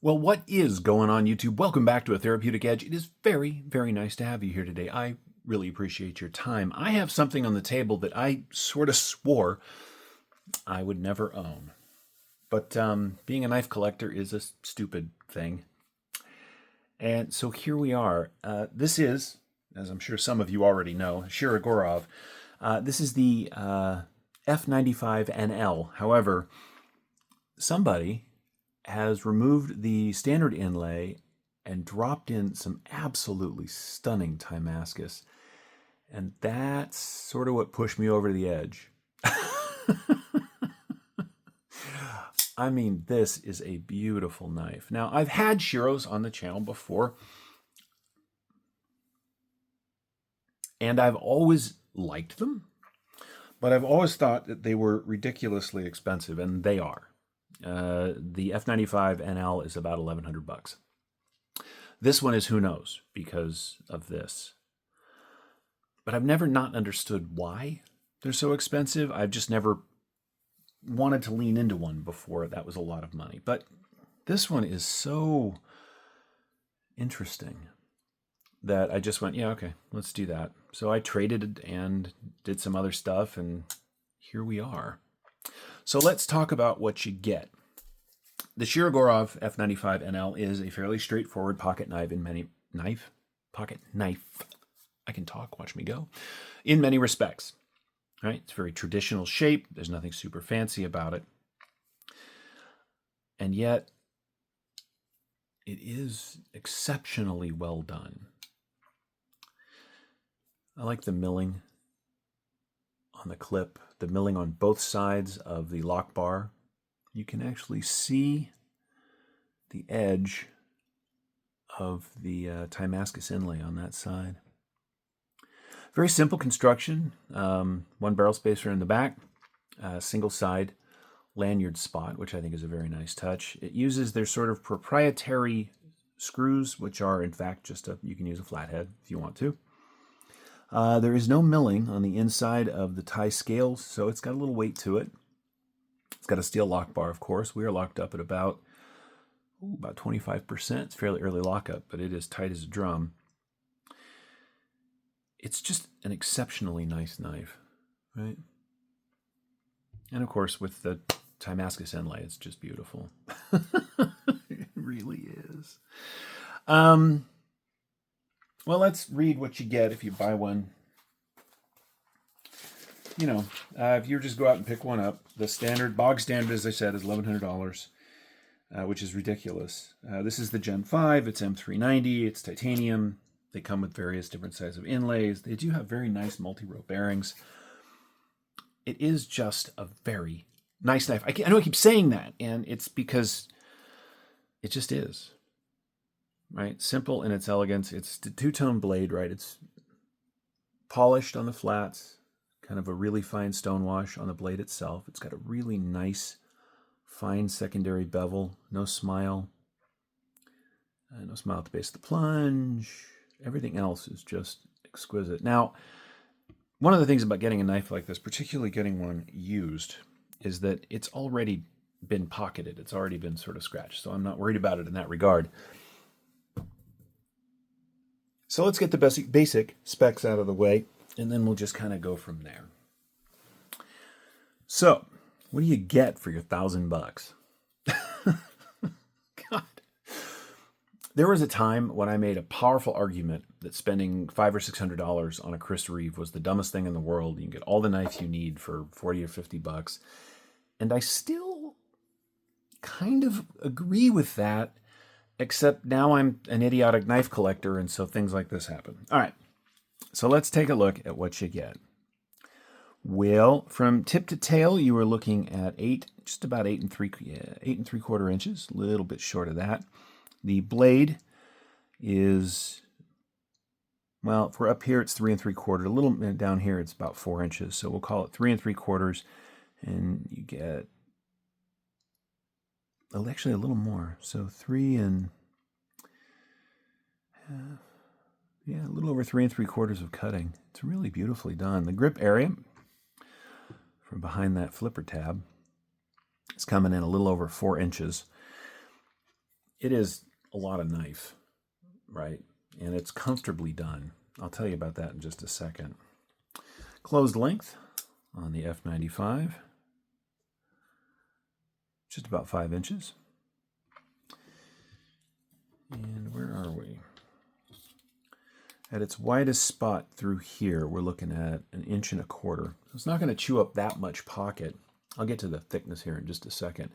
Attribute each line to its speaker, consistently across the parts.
Speaker 1: Well, what is going on, YouTube? Welcome back to A Therapeutic Edge. It is very, very nice to have you here today. I really appreciate your time. I have something on the table that I sort of swore I would never own. But being a knife collector is a stupid thing. And so here we are. This is, as I'm sure some of you already know, Shirogorov. This is the F95 NL. However, somebody has removed the standard inlay and dropped in some absolutely stunning Timascus. And that's sort of what pushed me over the edge. I mean, this is a beautiful knife. Now, I've had Shiros on the channel before, and I've always liked them, but I've always thought that they were ridiculously expensive, and they are. The F95 NL is about $1,100. This one is who knows because of this. But I've never not understood why they're so expensive. I've just never wanted to lean into one before that was a lot of money. But this one is so interesting that I just went, yeah, okay, let's do that. So I traded and did some other stuff, and here we are. So let's talk about what you get. The Shirogorov F95 NL is a fairly straightforward pocket knife pocket knife. I can talk, watch me go. In many respects, right? It's a very traditional shape. There's nothing super fancy about it. And yet, it is exceptionally well done. I like the milling on the clip, the milling on both sides of the lock bar. You can actually see the edge of the Timascus inlay on that side. Very simple construction. One barrel spacer in the back, single side lanyard spot, which I think is a very nice touch. It uses their sort of proprietary screws, which are in fact just you can use a flathead if you want to. There is no milling on the inside of the tie scales, so it's got a little weight to it. It's got a steel lock bar, of course. We are locked up at about 25%. It's fairly early lockup, but it is tight as a drum. It's just an exceptionally nice knife, right? And of course, with the Timascus inlay, it's just beautiful. It really is. Well, let's read what you get if you buy one. You know, if you just go out and pick one up, the standard, bog standard, as I said, is $1,100, which is ridiculous. This is the Gen 5. It's M390. It's titanium. They come with various different sizes of inlays. They do have very nice multi-row bearings. It is just a very nice knife. I know I keep saying that, and it's because it just is. Right? Simple in its elegance. It's a two-tone blade, right? It's polished on the flats, kind of a really fine stonewash on the blade itself. It's got a really nice, fine secondary bevel. No smile. No smile at the base of the plunge. Everything else is just exquisite. Now, one of the things about getting a knife like this, particularly getting one used, is that it's already been pocketed. It's already been sort of scratched. So I'm not worried about it in that regard. So let's get the basic specs out of the way, and then we'll just kind of go from there. So, what do you get for your $1,000? God. There was a time when I made a powerful argument that spending $500 or $600 on a Chris Reeve was the dumbest thing in the world. You can get all the knives you need for $40 or $50. And I still kind of agree with that, except now I'm an idiotic knife collector, and so things like this happen. All right, so let's take a look at what you get. Well, from tip to tail, you are looking at just about 8 3/4 inches, a little bit short of that. The blade is, well, if we're up here, it's 3 3/4. A little bit down here, it's about 4 inches. So we'll call it 3 3/4, and you get actually a little more. So 3 and a little over 3 3/4 of cutting. It's really beautifully done. The grip area from behind that flipper tab is coming in a little over 4 inches. it is a lot of knife, right? And it's comfortably done. I'll tell you about that in just a second. Closed length on the F95, just about 5 inches. And where are we? At its widest spot through here, we're looking at 1.25 inches. So it's not going to chew up that much pocket. I'll get to the thickness here in just a second.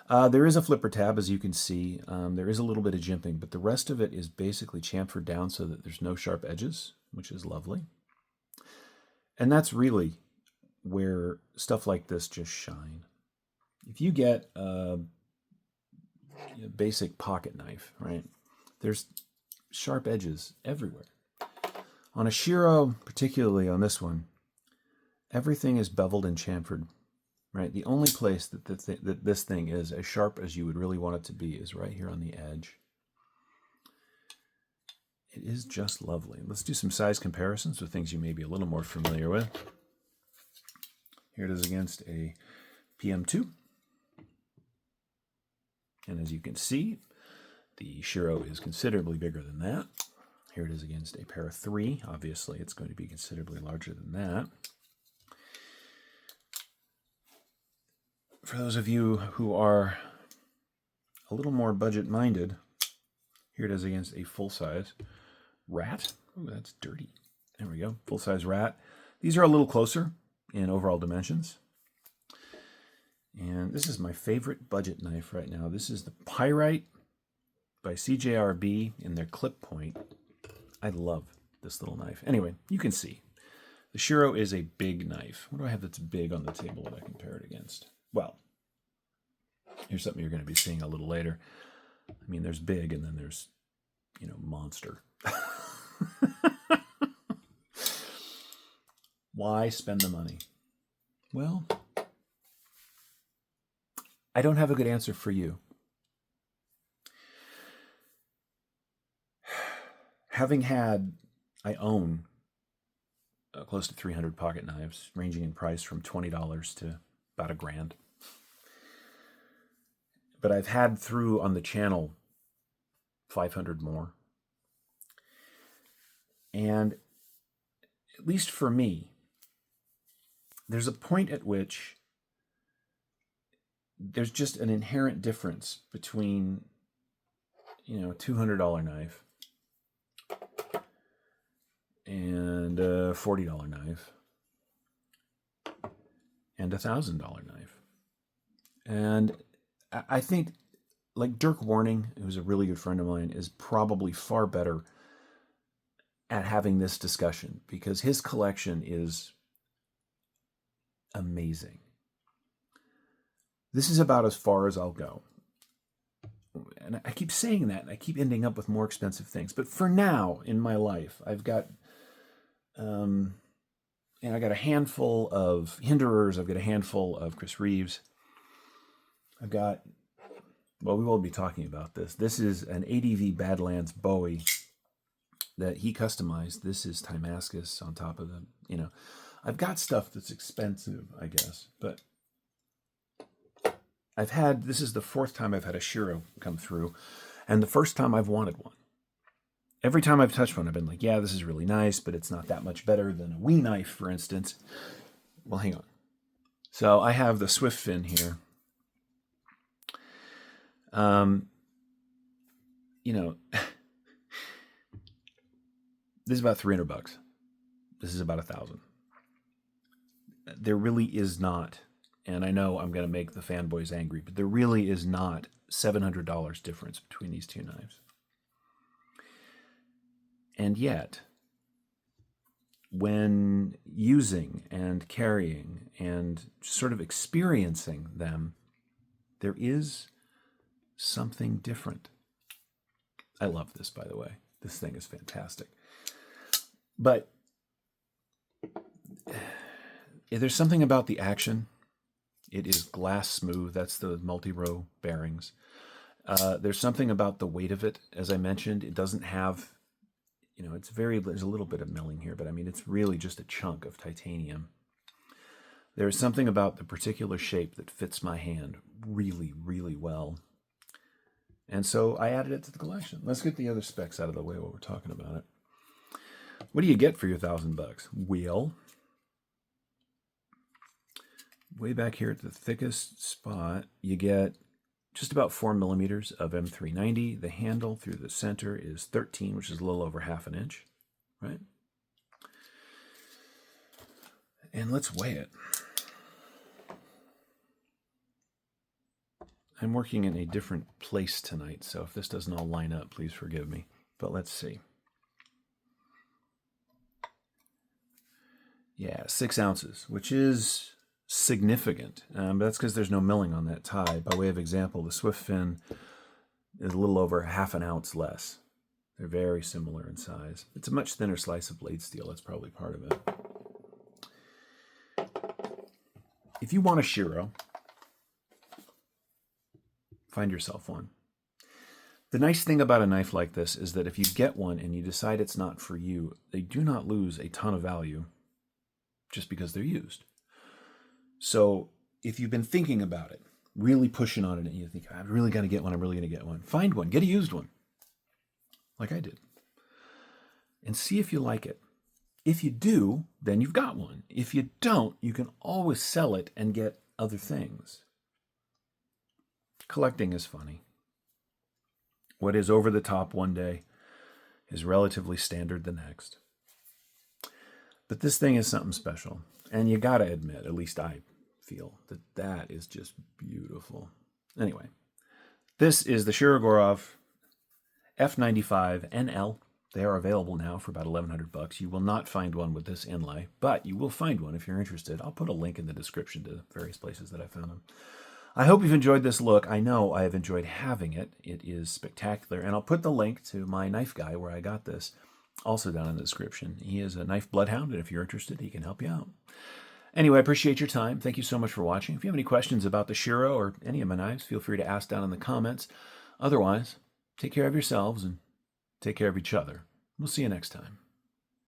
Speaker 1: There is a flipper tab, as you can see. There is a little bit of jimping, but the rest of it is basically chamfered down so that there's no sharp edges, which is lovely. And that's really where stuff like this just shine. If you get a basic pocket knife, right, there's sharp edges everywhere. On a Shiro, particularly on this one, everything is beveled and chamfered, right? The only place that this thing is as sharp as you would really want it to be is right here on the edge. It is just lovely. Let's do some size comparisons with things you may be a little more familiar with. Here it is against a PM2. And as you can see, the Shiro is considerably bigger than that. Here it is against a pair of 3. Obviously, it's going to be considerably larger than that. For those of you who are a little more budget-minded, here it is against a full-size rat. Ooh, that's dirty. There we go, full-size rat. These are a little closer in overall dimensions. And this is my favorite budget knife right now. This is the Pyrite by CJRB in their clip point. I love this little knife. Anyway, you can see the Shiro is a big knife. What do I have that's big on the table that I compare it against? Well, here's something you're going to be seeing a little later. I mean, there's big and then there's, monster. Why spend the money? Well, I don't have a good answer for you. I own close to 300 pocket knives, ranging in price from $20 to about $1,000. But I've had through on the channel 500 more. And at least for me, there's a point at which there's just an inherent difference between, a $200 knife and a $40 knife and a $1,000 knife. And I think, like Dirk Warning, who's a really good friend of mine, is probably far better at having this discussion because his collection is amazing. This is about as far as I'll go. And I keep saying that, and I keep ending up with more expensive things. But for now, in my life, I've got, I got a handful of Hinderers. I've got a handful of Chris Reeves. I've got, we will be talking about this. This is an ADV Badlands Bowie that he customized. This is Timascus on top of the, I've got stuff that's expensive, I guess, but this is the 4th time I've had a Shiro come through, and the first time I've wanted one. Every time I've touched one, I've been like, yeah, this is really nice, but it's not that much better than a Wii knife, for instance. Well, hang on. So I have the Swift Fin here. This is about $300. This is about $1,000. There really is not, and I know I'm going to make the fanboys angry, but there really is not $700 difference between these two knives. And yet, when using and carrying and sort of experiencing them, there is something different. I love this, by the way. This thing is fantastic. But there's something about the action. It is glass smooth. That's the multi-row bearings. There's something about the weight of it. As I mentioned, it doesn't have, there's a little bit of milling here, but I mean, it's really just a chunk of titanium. There's something about the particular shape that fits my hand really, really well. And so I added it to the collection. Let's get the other specs out of the way while we're talking about it. What do you get for your $1,000? Wheel. Way back here at the thickest spot, you get just about 4 millimeters of M390. The handle through the center is 13, which is a little over half an inch, right? And let's weigh it. I'm working in a different place tonight, so if this doesn't all line up, please forgive me. But let's see. Yeah, 6 ounces, which is significant. But that's because there's no milling on that tie. By way of example, the Swift fin is a little over half an ounce less. They're very similar in size. It's a much thinner slice of blade steel. That's probably part of it. If you want a Shiro, find yourself one. The nice thing about a knife like this is that if you get one and you decide it's not for you, they do not lose a ton of value just because they're used. So if you've been thinking about it, really pushing on it, and you think, I've really got to get one, I'm really going to get one, find one, get a used one, like I did, and see if you like it. If you do, then you've got one. If you don't, you can always sell it and get other things. Collecting is funny. What is over the top one day is relatively standard the next. But this thing is something special. And you got to admit, at least I feel, that that is just beautiful. Anyway, this is the Shirogorov F95 NL. They are available now for about $1,100. You will not find one with this inlay, but you will find one if you're interested. I'll put a link in the description to various places that I found them. I hope you've enjoyed this look. I know I have enjoyed having it. It is spectacular. And I'll put the link to my knife guy where I got this also down in the description. He is a knife bloodhound, and if you're interested, he can help you out. Anyway, I appreciate your time. Thank you so much for watching. If you have any questions about the Shiro or any of my knives, feel free to ask down in the comments. Otherwise, take care of yourselves and take care of each other. We'll see you next time.